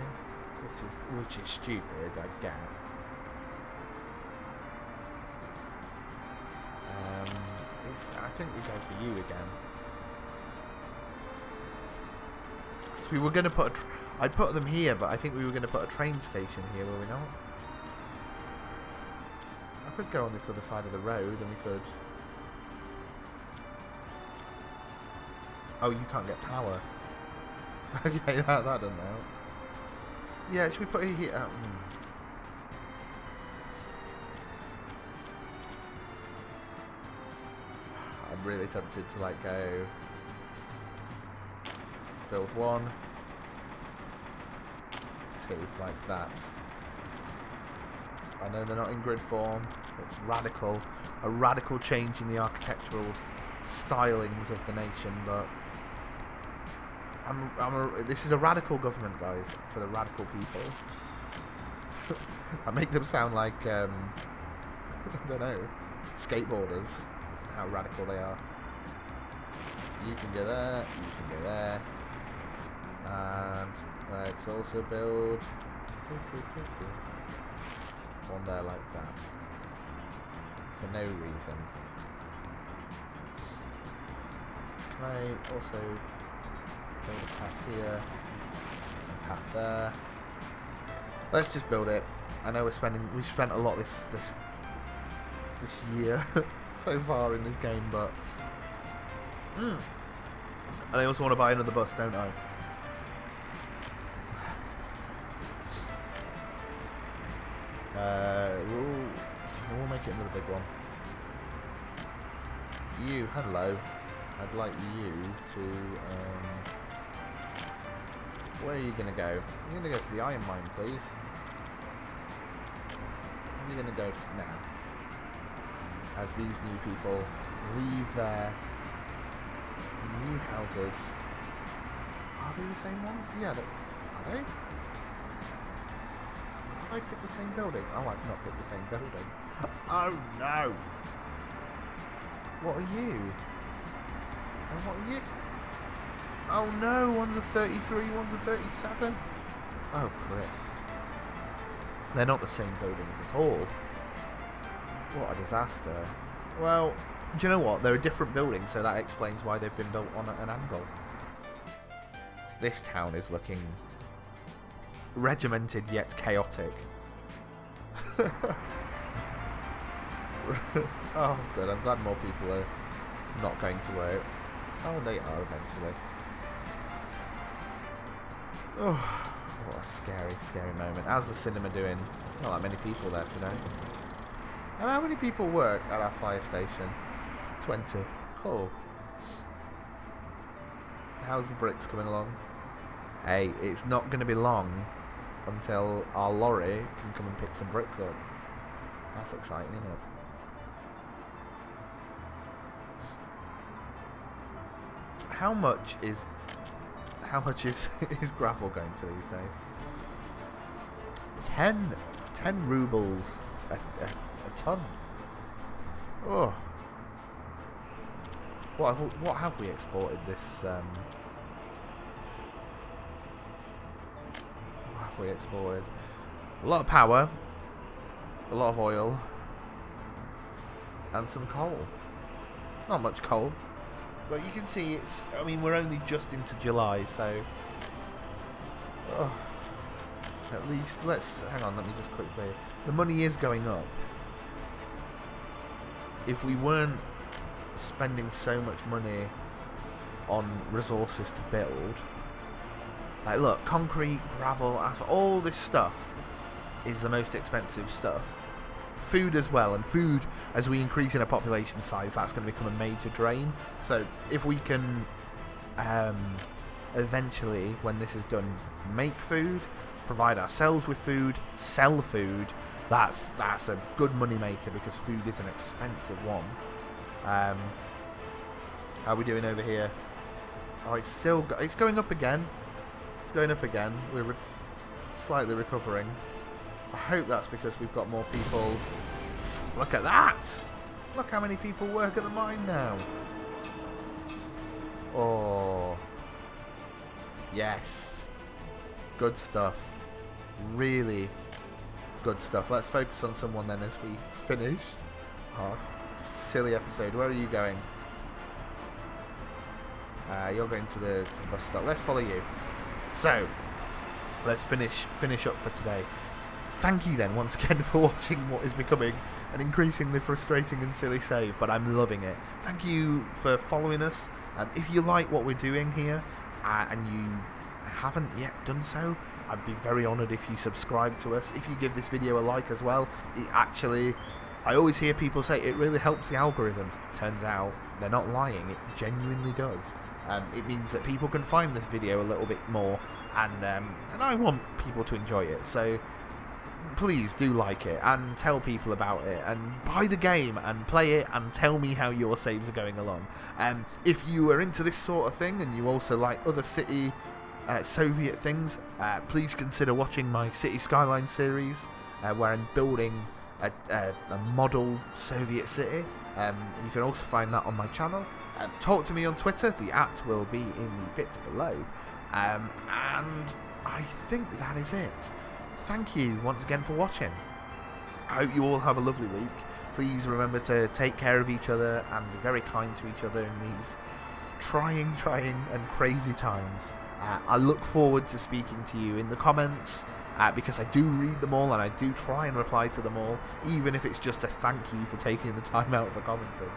which is stupid. I get. I think we go for you again. Because we were going to put I'd put them here, but I think we were going to put a train station here, were we not? I could go on this other side of the road and we could... Oh, you can't get power. Okay, that doesn't help. Yeah, should we put it here? I'm really tempted to like go build 1, 2, like that. I know they're not in grid form. It's radical, a radical change in the architectural stylings of the nation, but this is a radical government, guys, for the radical people. I make them sound like I don't know, skateboarders. How radical they are. You can go there, you can go there, and let's also build one there like that for no reason. Can I also build a path here and a path there? Let's just build it. I know we've spent a lot this year so far in this game, but and I also want to buy another bus, don't I? We'll make it another big one. You, hello. I'd like you to where are you gonna go? You're gonna go to the iron mine, please. You're gonna go now. As these new people leave their new houses. Are they the same ones? Yeah, are they? Have I picked the same building? Oh, I've not picked the same building. Oh no! What are you? And what are you? Oh no, one's a 33, one's a 37. Oh, Chris. They're not the same buildings at all. What a disaster. Well, do you know what? They're a different building, so that explains why they've been built on an angle. This town is looking regimented yet chaotic. Oh, good. I'm glad more people are not going to work. Oh, they are eventually. Oh, what a scary, scary moment. How's the cinema doing? Not that many people there today. And how many people work at our fire station? 20. Cool. How's the bricks coming along? Hey, it's not going to be long until our lorry can come and pick some bricks up. That's exciting, isn't it? How much is is gravel going for these days? 10 rubles a ton. Oh, what have we exported this? What have we exported? A lot of power, a lot of oil, and some coal. Not much coal. But you can see it's, I mean, we're only just into July, so at least, hang on, let me just quickly, the money is going up. If we weren't spending so much money on resources to build, like look, concrete, gravel, asphalt, all this stuff is the most expensive stuff. Food as well, and food, as we increase in our population size, that's going to become a major drain. So if we can eventually, when this is done, make food, provide ourselves with food, sell food, that's a good money maker, because food is an expensive one. How are we doing over here? Oh, it's going up again. It's going up again. We're slightly recovering. I hope that's because we've got more people. Look at that! Look how many people work at the mine now. Oh. Yes. Good stuff. Really good stuff. Let's focus on someone then as we finish our silly episode. Where are you going? You're going to the bus stop. Let's follow you. So, let's finish up for today. Thank you then once again for watching what is becoming an increasingly frustrating and silly save, but I'm loving it. Thank you for following us. If you like what we're doing here and you haven't yet done so, I'd be very honoured if you subscribe to us. If you give this video a like as well, it actually, I always hear people say it really helps the algorithms. Turns out they're not lying, it genuinely does. It means that people can find this video a little bit more, and I want people to enjoy it, so please do like it and tell people about it and buy the game and play it and tell me how your saves are going along. If you are into this sort of thing and you also like other city Soviet things, please consider watching my City Skyline series where I'm building a model Soviet city. You can also find that on my channel. Talk to me on Twitter, the @ will be in the bit below. And I think that is it. Thank you once again for watching. I hope you all have a lovely week. Please remember to take care of each other and be very kind to each other in these trying and crazy times. I look forward to speaking to you in the comments, because I do read them all and I do try and reply to them all, even if it's just a thank you for taking the time out for commenting.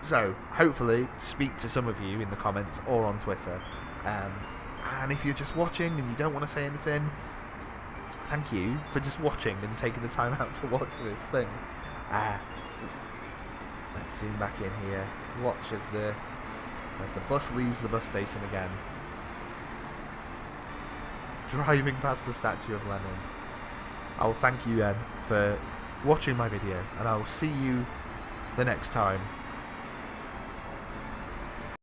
So, hopefully, speak to some of you in the comments or on Twitter. And if you're just watching and you don't want to say anything, thank you for just watching and taking the time out to watch this thing. Let's zoom back in here. Watch as the bus leaves the bus station again. Driving past the statue of Lenin. I'll thank you then for watching my video, and I'll see you the next time.